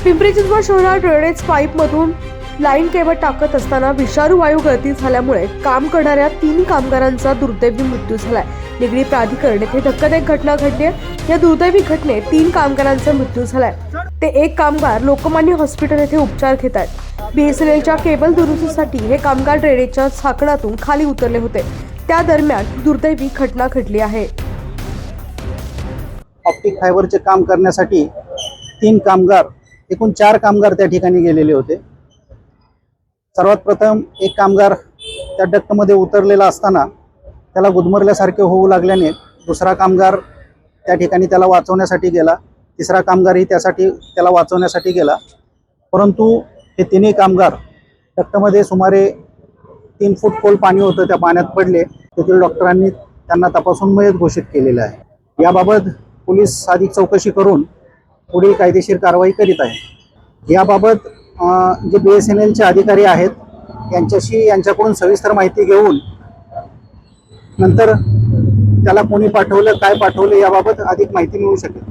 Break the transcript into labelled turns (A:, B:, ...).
A: पिंपरी चिंचवड शहरात drainage पाईपमधून line cable टाकत असताना विषारू वायू गळती झाल्यामुळे काम करणाऱ्या 3 कामगारांचा दुर्दैवी मृत्यू झालाय। निगडी प्राधिकरण येथे धक्कादायक घटना घडली आहे। या दुर्दैवी घटनेत 3 कामगारांचा मृत्यू झालाय। ते एक कामगार लोकमान्य हॉस्पिटल येथे उपचार घेत आहेत। बीएसएनएलच्या केबल दुरुस्तीसाठी हे कामगार ड्रेनेजच्या झाकणातून खाली उतरले होते। त्या दरम्यान दुर्दैवी घटना घडली आहे।
B: ऑप्टिक फायबरचे काम करण्यासाठी 3 कामगार एकूण 4 कामगार त्या ठिकाणी गेलेले होते। सर्वात प्रथम एक कामगार त्या डक्टमध्ये उतरलेला असताना त्याला गुदमरल्यासारखे होऊ लागल्याने दुसरा कामगार त्या ठिकाणी त्याला वाचवण्यासाठी गेला। तिसरा कामगारही त्याला वाचवण्यासाठी गेला, परंतु हे तिन्ही कामगार डक्टमध्ये सुमारे 3 फूट खोल पाणी होतं, त्या पाण्यात पडले। तेथील डॉक्टरांनी त्यांना तपासून मयत घोषित केलेले आहे। याबाबत पोलीस अधिक चौकशी करून पुढील कायदेशीर कारवाई करीत आहे। याबाबत जे बीएसएनएलचे अधिकारी आहेत यांच्याकडून सविस्तर माहिती घेऊन नंतर त्याला कोणी पाठवलं, काय पाठवलं याबाबत अधिक माहिती मिळू शकेल।